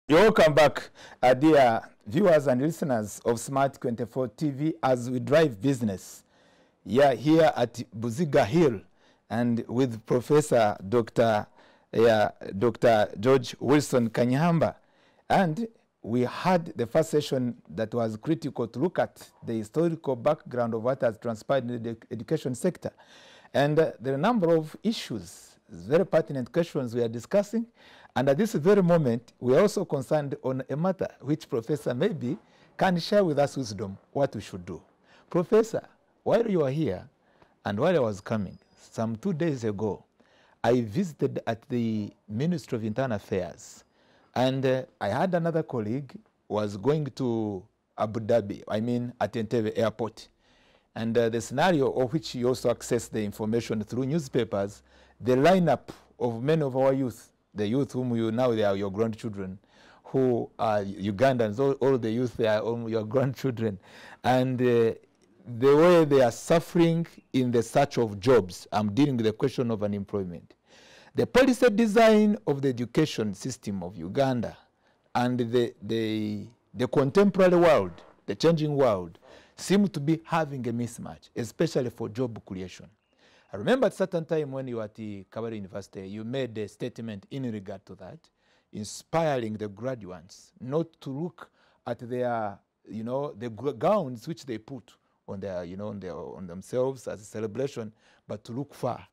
You're welcome back, dear viewers and listeners of Smart 24 TV as we drive business. Yeah, here at Buziga Hill and with Professor Dr. George Wilson Kanyamba. And we had the first session that was critical to look at the historical background of what has transpired in the education sector. And there are a number of issues, very pertinent questions we are discussing. And at this very moment, we are also concerned on a matter which Professor maybe can share with us wisdom what we should do. Professor, while you are here and while I was coming, some 2 days ago, I visited at the Ministry of Internal Affairs. And I had another colleague who was going to Abu Dhabi, at Entebbe Airport. And the scenario of which you also access the information through newspapers, the lineup of many of our youth, the youth whom you now they are your grandchildren, who are Ugandans, all the youth they are your grandchildren, and the way they are suffering in the search of jobs. I'm dealing with the question of unemployment. The policy design of the education system of Uganda and the contemporary world, the changing world, seem to be having a mismatch, especially for job creation. I remember at a certain time when you were at the Kabale University, you made a statement in regard to that, inspiring the graduates not to look at their, the gowns which they put on their, on themselves as a celebration, but to look far.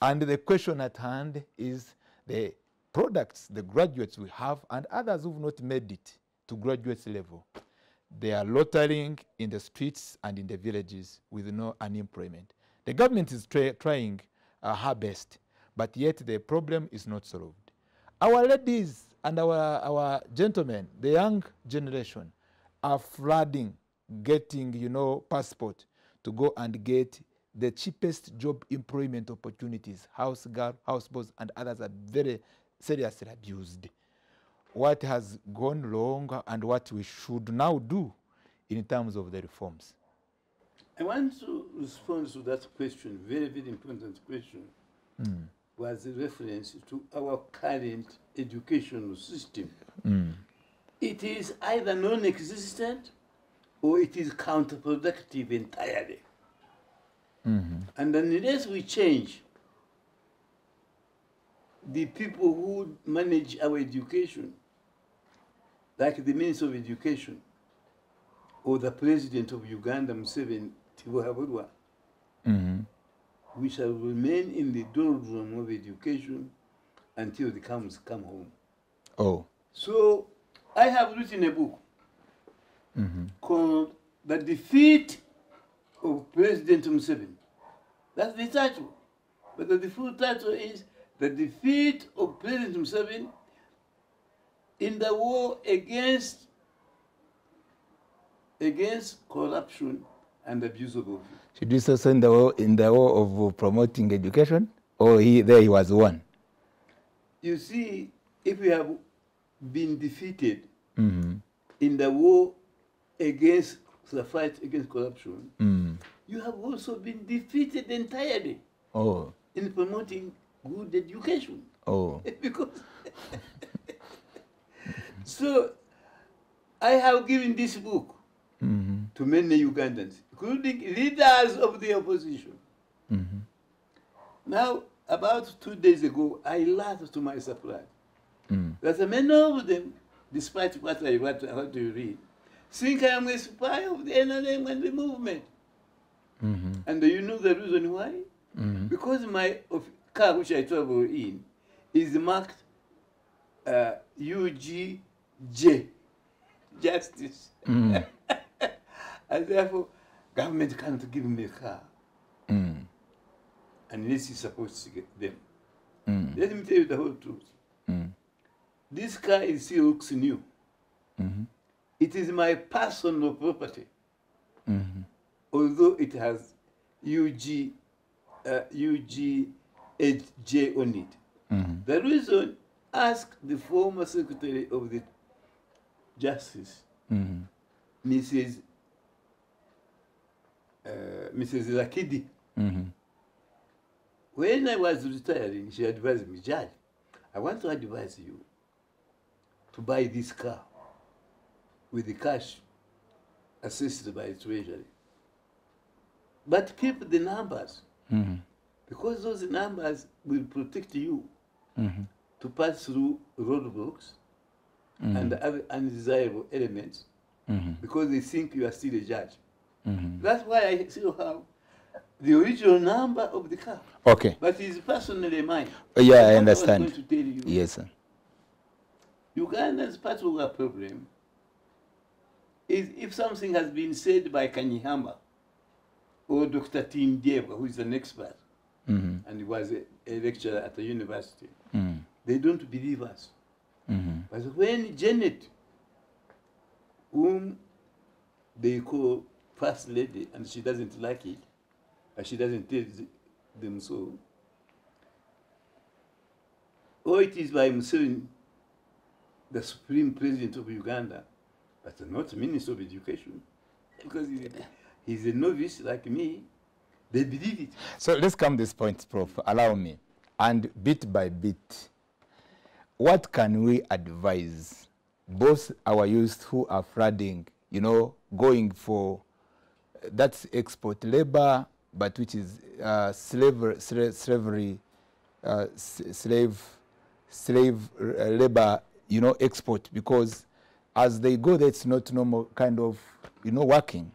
And the question at hand is the products, the graduates we have, and others who've not made it to graduate level. They are loitering in the streets and in the villages with no unemployment. The government is trying her best, but yet the problem is not solved. Our ladies and our gentlemen, the young generation, are flooding, getting, passport to go and get the cheapest job employment opportunities. House girl, houseboys, and others are very seriously abused. What has gone wrong and what we should now do in terms of the reforms? I want to respond to that question, very, very important question, was a reference to our current educational system. It is either non-existent or it is counterproductive entirely. And unless we change the people who manage our education, like the Minister of Education or the President of Uganda, Museveni, we shall remain in the doldrum of education until the cows come home. Oh. So I have written a book called The Defeat of President Museveni. That's the title. But the full title is The Defeat of President Museveni in the war against corruption and abuse of office. Should you say in the war of promoting education, or he was one? You see, if we have been defeated in the war against the fight against corruption, you have also been defeated entirely in promoting good education. Because so I have given this book to many Ugandans, including leaders of the opposition. Now, about 2 days ago, I learned to my surprise that many of them, despite what you read, think I am a spy of the NRM and the movement. And you know the reason why? Because my car, which I travel in, is marked UGJ, Justice. And therefore, government cannot give me a car unless it's supposed to get them. Let me tell you the whole truth. This car still looks new. It is my personal property, although it has UGJ on it. The reason, ask the former Secretary of the Justice, Mrs. Lakidi. When I was retiring, she advised me, Judge, I want to advise you to buy this car with the cash assessed by the Treasury. But keep the numbers, because those numbers will protect you to pass through roadblocks and other undesirable elements, because they think you are still a judge. That's why I still have the original number of the car. Okay. But it's personally mine. Yeah, I was understand. going to tell you, Yes, sir. Uganda's part of our problem is if something has been said by Kanyihamba or Dr. Tim Debwa, who is an expert, and he was a lecturer at the university, they don't believe us. But when Janet, whom they call First Lady, and she doesn't like it, and she doesn't tell them so, or it is by Museveni, the Supreme President of Uganda, but not Minister of Education, because he's a novice like me, they believe it. So let's come to this point, Prof. Allow me. And bit by bit, what can we advise both our youth who are flooding, you know, going for that's export labor, but which is slave labor, you know, export, because as they go there, it's not normal kind of, you know, working.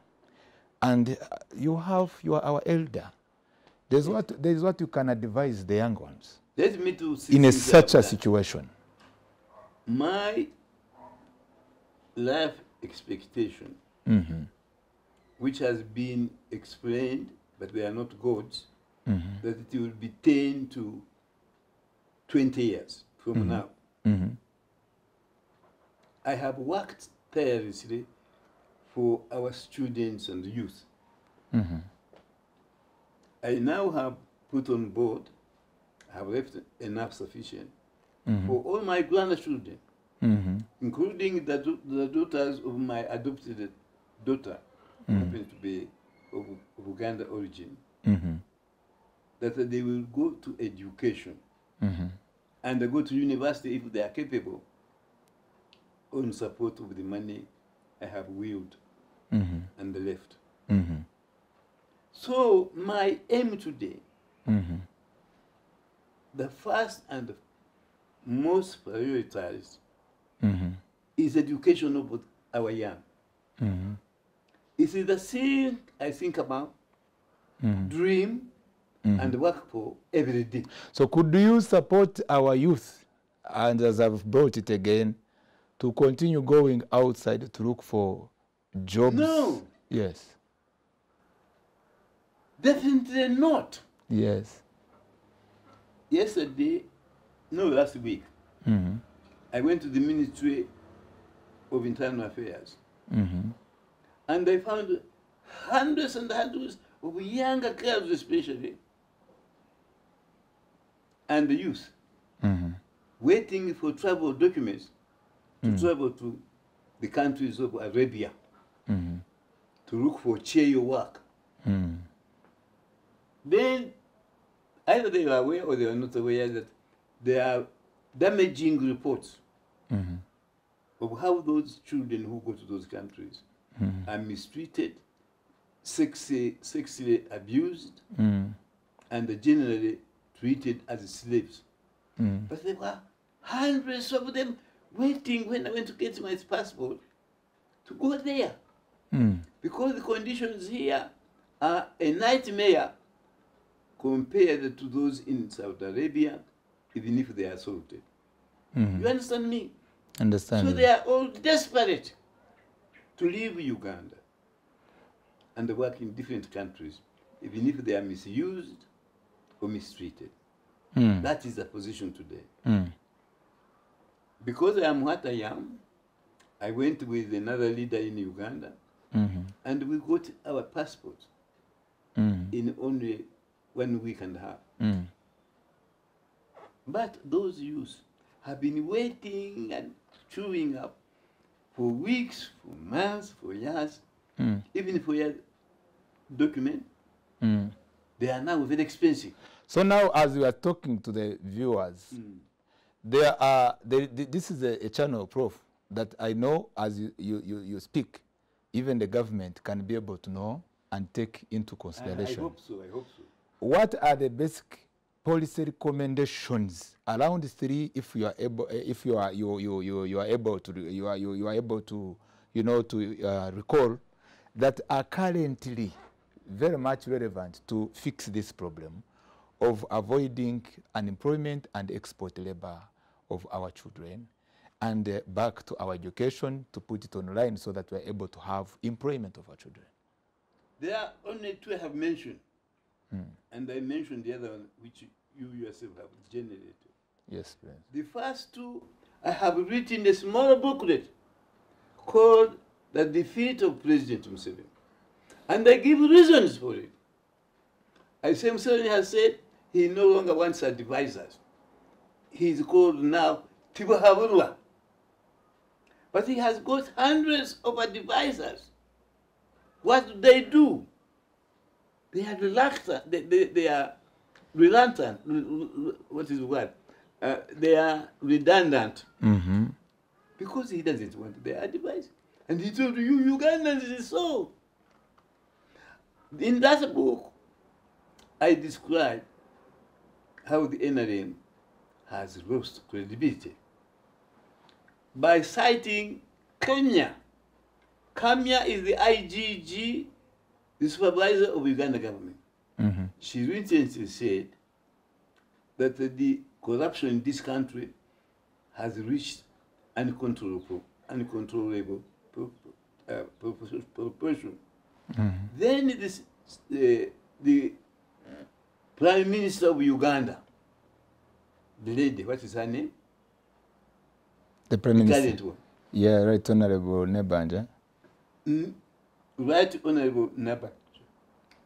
And you are our elder. There's what you can advise the young ones Let me to in such a situation. My life expectation, which has been explained, but they are not gods, that it will be 10 to 20 years from now. I have worked tirelessly for our students and youth. I now have put on board, have left enough sufficient for all my grandchildren, including the daughters of my adopted daughter, who happens to be of Uganda origin, that they will go to education and they go to university if they are capable, on support of the money I have willed and left. So my aim today, the first and most prioritized, is education of our young. It is the thing I think about, dream, and work for every day. So could you support our youth, and as I've brought it again, to continue going outside to look for jobs? No. Yes. Definitely not. Yes. Last week, I went to the Ministry of Internal Affairs, and I found hundreds and hundreds of younger girls especially, and the youth, waiting for travel documents to travel to the countries of Arabia to look for chair work. Then, either they are aware or they are not aware that there are damaging reports of how those children who go to those countries are mistreated, sexually abused, and generally treated as slaves. But there were hundreds of them waiting when I went to get my passport to go there. Because the conditions here are a nightmare compared to those in Saudi Arabia, even if they are assaulted. You understand me? Understand. So they are all desperate to leave Uganda and work in different countries, even if they are misused or mistreated. That is the position today. Because I am what I am, I went with another leader in Uganda, and we got our passports in only 1 week and a half. But those youths have been waiting and chewing up for weeks, for months, for years, even for your document. They are now very expensive. So now, as we are talking to the viewers, this is a channel of proof that I know as you speak, even the government can be able to know and take into consideration. I hope so, I hope so. What are the basic policy recommendations around 3 if you are able able to recall that are currently very much relevant to fix this problem of avoiding unemployment and export labor of our children, and back to our education to put it online so that we're able to have employment of our children? There are only 2 I have mentioned. And I mentioned the other one, which you yourself have generated. Yes, please. The first 2, I have written a small booklet called The Defeat of President Museveni. And I give reasons for it. I say Museveni has said he no longer wants advisors. He is called now Tibahaburwa. But he has got hundreds of advisors. What do? They are reluctant. They are reluctant. What is the word? They are redundant. Because he doesn't want their advice. And he told you, Ugandans, it is so. In that book, I describe how the NRM has lost credibility by citing Kenya. Kenya is the IGG, the supervisor of Uganda government. She recently said that the corruption in this country has reached uncontrollable proportion. Then the Prime Minister of Uganda, the lady, what is her name? The Prime Minister. Current one. Yeah, Right Honorable Nebanja. Right Honorable Nebanja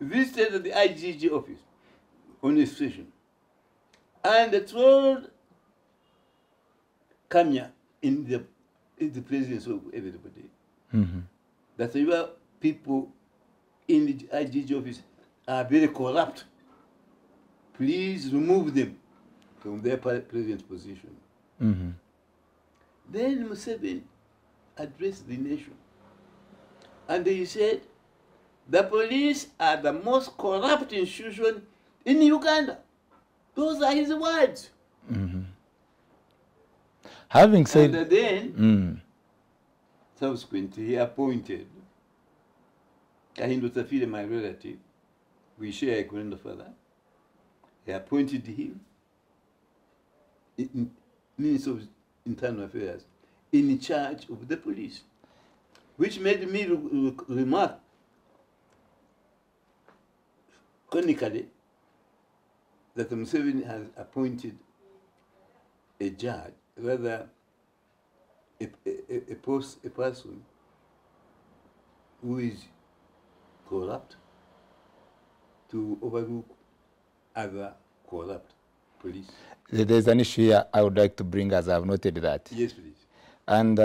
visited the IGG office on a station and told Kenya in the presence of everybody that your people in the IGG office are very corrupt. Please remove them from their present position. Then Museveni addressed the nation. And he said, the police are the most corrupt institution in Uganda. Those are his words. Having said... And then, subsequently, he appointed Kahindo Tafile, my relative. We share a grandfather. He appointed him Minister of Internal Affairs in charge of the police, which made me remark conically that Museveni has appointed a judge, rather a person who is corrupt to overlook other corrupt police. There's an issue here I would like to bring, as I've noted that. Yes, please. And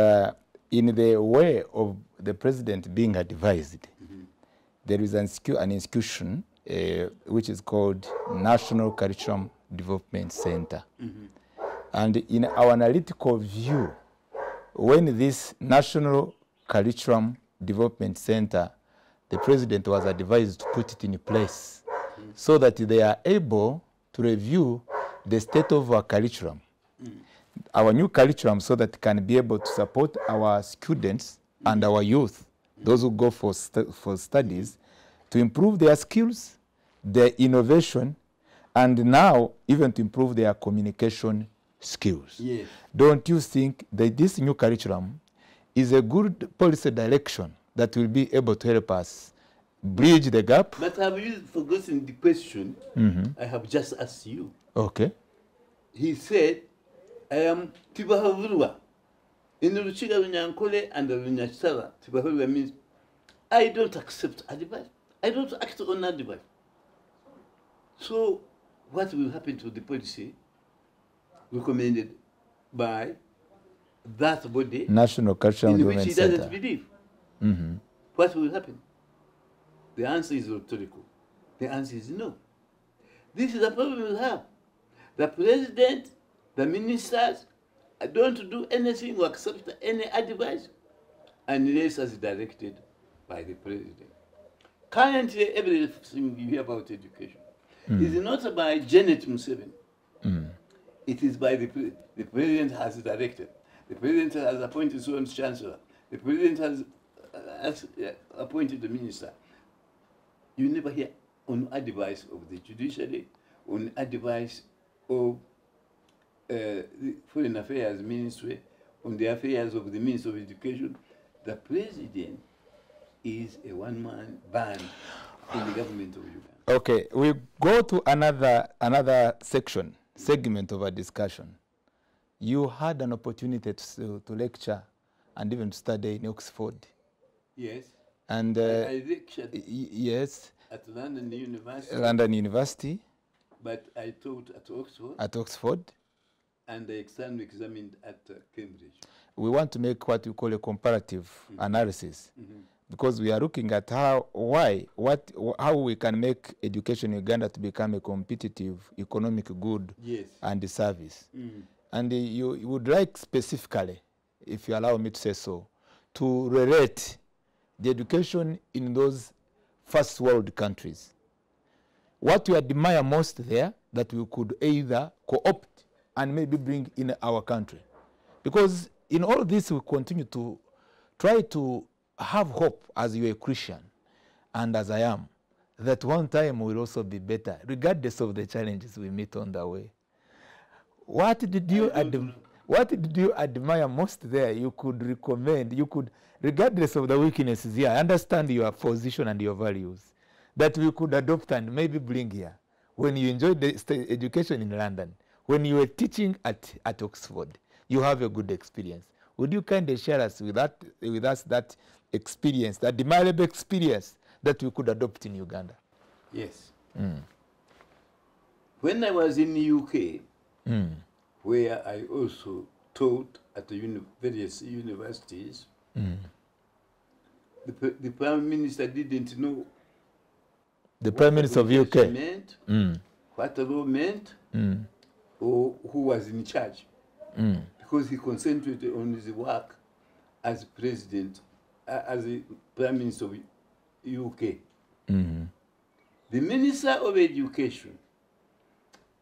in the way of the president being advised, there is an institution which is called National Curriculum Development Center. And in our analytical view, when this National Curriculum Development Center, the president was advised to put it in place so that they are able to review the state of our curriculum, our new curriculum, so that it can be able to support our students and our youth, those who go for studies, to improve their skills, their innovation, and now even to improve their communication skills. Yes. Don't you think that this new curriculum is a good policy direction that will be able to help us bridge the gap? But have you forgotten the question I have just asked you? Okay. He said, I am Tibahavurwa. In the Ruchiga Runyankole and the Runyachara, Tibahavurwa means I don't accept advice. I don't act on advice. So what will happen to the policy recommended by that body National Curriculum in which he Development doesn't Center? believe? What will happen? The answer is rhetorical. The answer is no. This is the problem we have. The president The ministers don't do anything or accept any advice unless as directed by the president. Currently, everything you hear about education is not by Janet Museveni. It is by the president has directed. The president has appointed his own chancellor. The president has appointed the minister. You never hear on advice of the judiciary, on advice of the Foreign Affairs Ministry, on the affairs of the Minister of Education. The president is a one-man band in the government of Uganda. Okay, we go to another segment of our discussion. You had an opportunity to lecture and even study in Oxford. Yes. And I lectured yes, at London University. London University. But I taught at Oxford. At Oxford. And I examined at Cambridge. We want to make what we call a comparative analysis, because we are looking at how we can make education in Uganda to become a competitive economic good and service. And you would like specifically, if you allow me to say so, to relate the education in those first world countries. What you admire most there that we could either co-opt and maybe bring in our country. Because in all this, we continue to try to have hope as you are a Christian, and as I am, that one time will also be better, regardless of the challenges we meet on the way. What did you admire most there? You could recommend, you could, regardless of the weaknesses here, I understand your position and your values, that we could adopt and maybe bring here. When you enjoyed the education in London, when you were teaching at Oxford, you have a good experience. Would you kindly share with us that experience, that admirable experience that we could adopt in Uganda? Yes. When I was in the UK, where I also taught at the various universities, the Prime Minister didn't know the Prime Minister of UK meant, what the law meant, or who was in charge. Because he concentrated on his work as president, as a Prime Minister of UK. The Minister of Education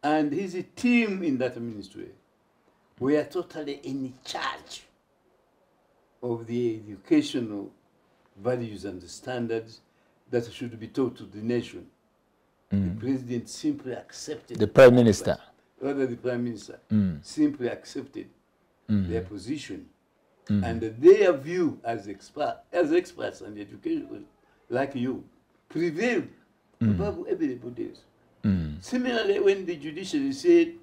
and his team in that ministry were totally in charge of the educational values and standards that should be taught to the nation. The president simply accepted. The Prime Minister. Rather, the Prime Minister simply accepted their position and their view as experts and education, like you, prevailed above everybody's. Similarly, when the judiciary said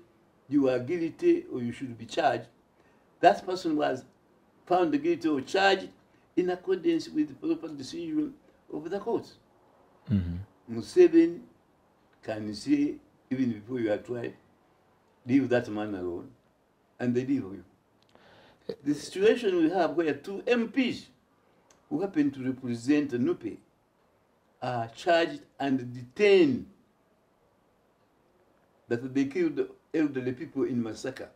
you are guilty or you should be charged, that person was found guilty or charged in accordance with the proper decision of the courts. Museveni can say, even before you are tried, leave that man alone, and they leave you. The situation we have where two MPs who happen to represent Nupe are charged and detained that they killed elderly people in Masaka.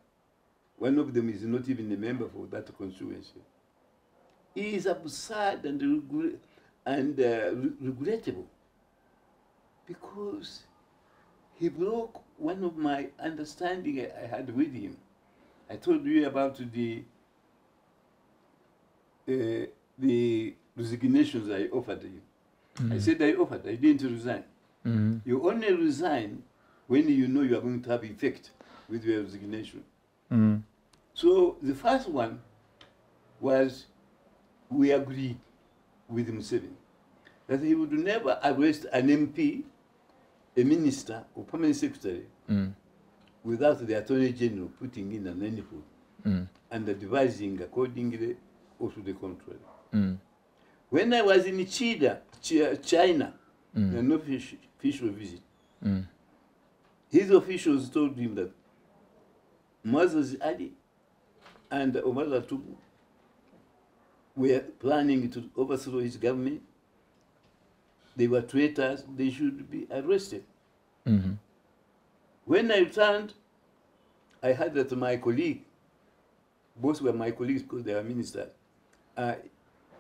One of them is not even a member for that constituency. It is absurd and regrettable, because he broke one of my understanding I had with him. I told you about the resignations I offered you. I said I offered, I didn't resign. You only resign when you know you are going to have effect with your resignation. So the first one was, we agreed with Museveni that he would never arrest an MP, a minister, or permanent secretary without the Attorney General putting in an input and advising accordingly or to the contrary. When I was in China, an official visit, his officials told him that Moses Ali and Omar Tubu were planning to overthrow his government. They were traitors, they should be arrested. When I returned, I heard that my colleague, both were my colleagues because they were ministers, are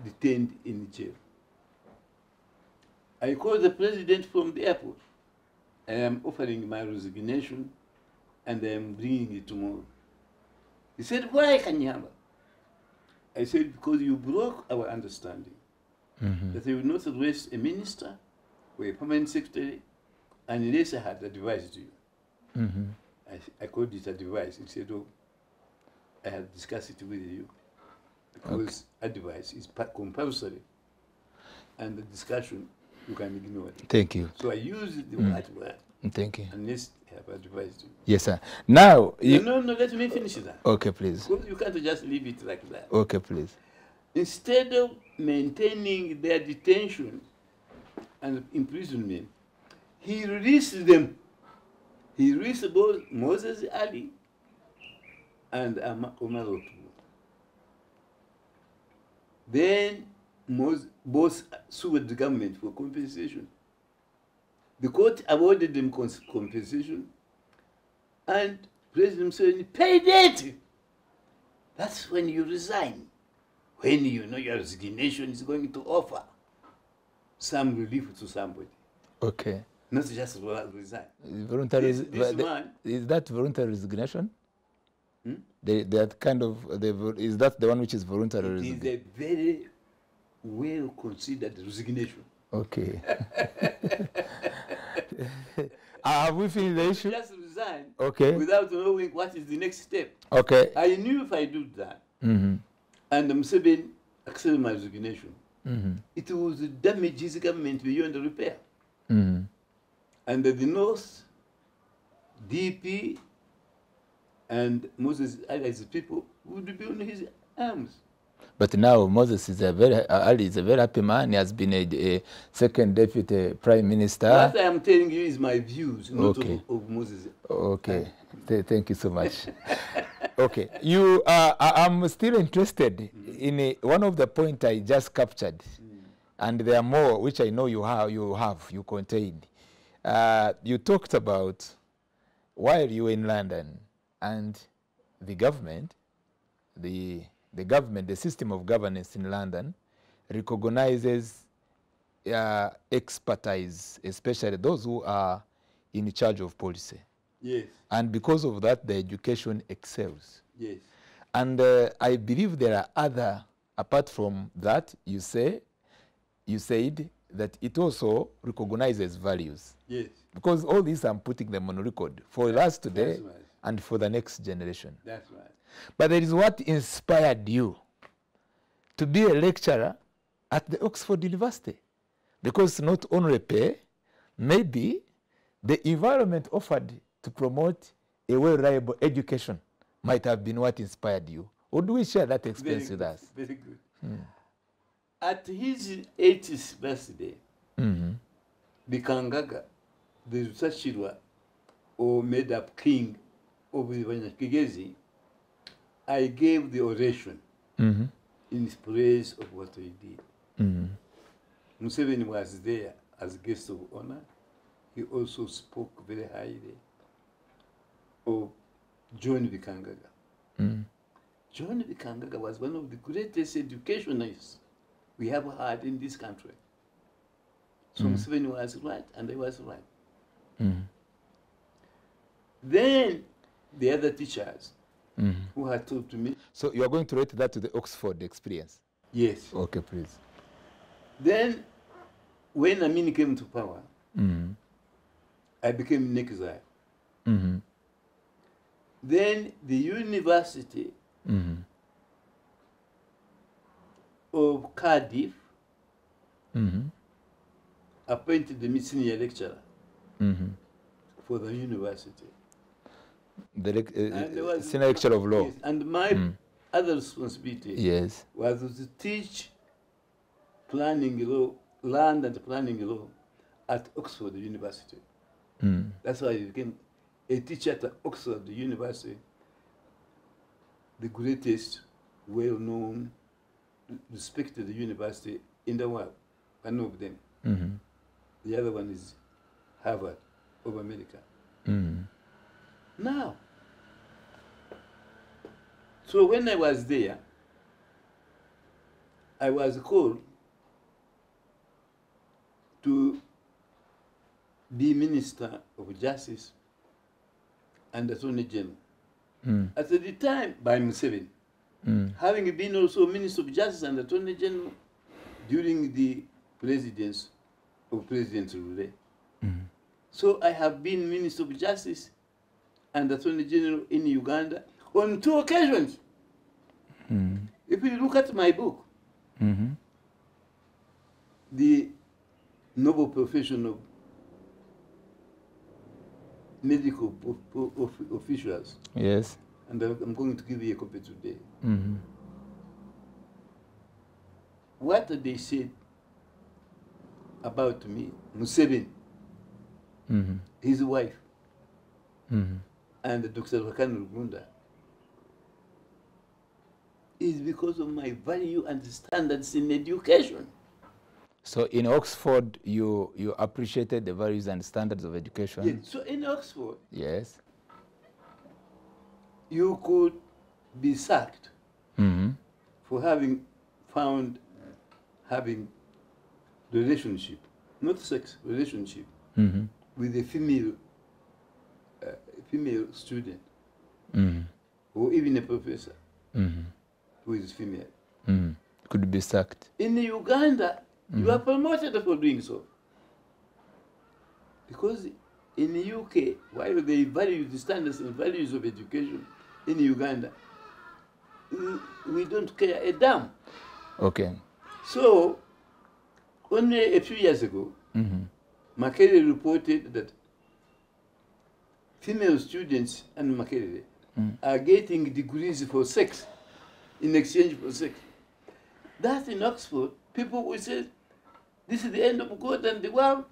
detained in jail. I called the president from the airport. I am offering my resignation and I am bringing it tomorrow. He said, why, Kanyama? I said, because you broke our understanding that I will not arrest a minister or a permanent secretary unless I had advised you. I called it advice. He said, oh, I had discussed it with you because advice is compulsory and the discussion you can ignore it. Thank you. So I used the right word. Thank you. Unless I have advised you. Yes, sir. Now... No, let me finish that. Okay, please. Because you can't just leave it like that. Okay, please. Instead of maintaining their detention and imprisonment, he released them. He released both Moses Ali and Omar Otu. Then both sued the government for compensation. The court awarded them compensation, and President Museveni paid it. That's when you resign. When you know your resignation is going to offer some relief to somebody. Okay. Not just resign. Voluntary, is that voluntary resignation? That kind of, is that the one which is voluntary resignation? It is a very well considered resignation. Okay. Have we finished the issue? Just resign. Okay. Without knowing what is the next step. Okay. I knew if I do that, and Museveni accepted my resignation, it would damage his government beyond repair. And the North, DP, and Moses Ali's people would be on his arms. But now Moses is Ali is a very happy man. He has been a second deputy prime minister. What I am telling you is my views, not of Moses. Okay. Thank you so much. Okay. I'm still interested in one of the points I just captured, and there are more which I know you contained. You talked about while you were in London and the government, the system of governance in London recognizes expertise, especially those who are in charge of policy. Yes. And because of that, the education excels. Yes. And I believe there are other, apart from that, you said that it also recognizes values. Yes. Because all these I'm putting them on record for us today. That's right. And for the next generation. That's right. But there is what inspired you to be a lecturer at the Oxford University. Because not only pay, maybe the environment offered to promote a well-reliable education might have been what inspired you. Would we share that experience with us? Very good. At his 80th birthday, the Kangaga, the Rusachirwa, or made-up king of the Banyakigezi, I gave the oration in praise of what he did. Museveni was there as guest of honor. He also spoke very highly of John Vikangaga. John Vikangaga was one of the greatest educationists we have had in this country. So Museveni was right, and I was right. Then the other teachers who had taught to me. So you are going to relate that to the Oxford experience? Yes. Okay, please. Then, when Amin came to power, I became in exile. Then the University of Cardiff appointed me senior lecturer for the university. The senior lecturer of law. Yes, and my other responsibility was to teach planning law, land and planning law at Oxford University. That's why I became a teacher at Oxford University, the greatest, well-known, respected university in the world, one of them. The other one is Harvard of America. Now, So when I was there, I was called to be Minister of Justice and Attorney General. At the time, by Museveni, having been also Minister of Justice and Attorney General during the presidency of President Rule. So I have been Minister of Justice and Attorney General in Uganda on 2 occasions. If you look at my book, the noble profession of medical officials. Yes. And I'm going to give you a copy today. What they said about me, Museveni, his wife, and Dr. Uganda, is because of my value and standards in education. So in Oxford, you appreciated the values and standards of education? Yes. So in Oxford, yes, you could be sacked for having relationship, not sex, relationship with a female student or even a professor who is female. Could be sacked. In Uganda, you are promoted for doing so. Because in the UK, while they value the standards and values of education, in Uganda, we don't care a damn. Okay. So, only a few years ago, Makerere reported that female students and Makerere are getting degrees for sex, in exchange for sex. That in Oxford, people will say, this is the end of God and the world,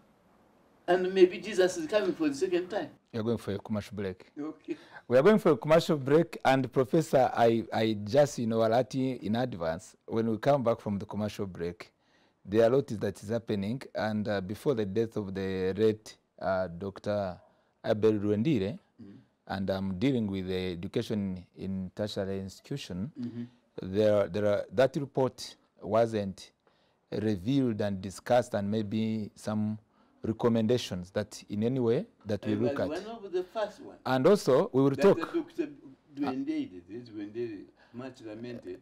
and maybe Jesus is coming for the second time. You're going for a commercial break. Okay. We are going for a commercial break, and Professor, I just, alert you in advance, when we come back from the commercial break, there are a lot that is happening, and before the death of the late Dr. Abel Ruendire, and I'm dealing with the education in tertiary institution, that report wasn't revealed and discussed, and maybe some recommendations that in any way that we look at. One of the first one. And also we will talk. Dr. Duendere, much lamented.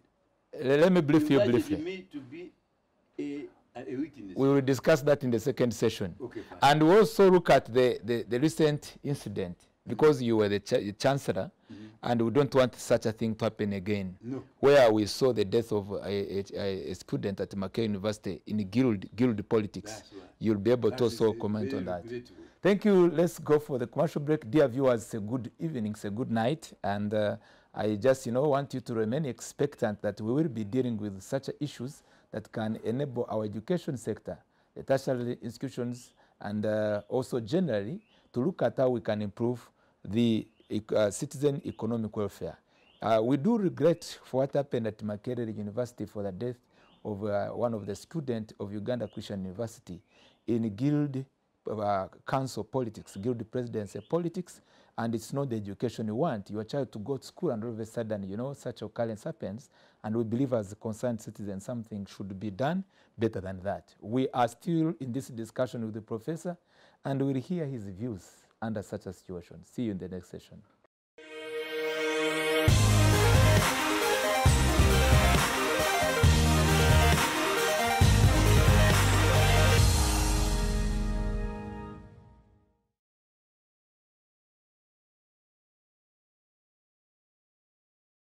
Let me brief you briefly. Me to be a witness. We will discuss that in the second session. Okay, fine. And we also look at the recent incident, because you were the chancellor, and we don't want such a thing to happen again. No. Where we saw the death of a student at Makerere University in guild politics. That's right. You'll be able to also comment on that. Thank you. Let's go for the commercial break. Dear viewers, it's a good evening, it's a good night. And I just want you to remain expectant that we will be dealing with such issues that can enable our education sector, the tertiary institutions, and also generally to look at how we can improve the citizen economic welfare. We do regret for what happened at Makerere University for the death of one of the students of Uganda Christian University in guild council politics, guild presidency politics, and it's not the education you want. Your child to go to school, and all of a sudden, such occurrence happens, and we believe as a concerned citizen something should be done better than that. We are still in this discussion with the professor, and we'll hear his views under such a situation. See you in the next session.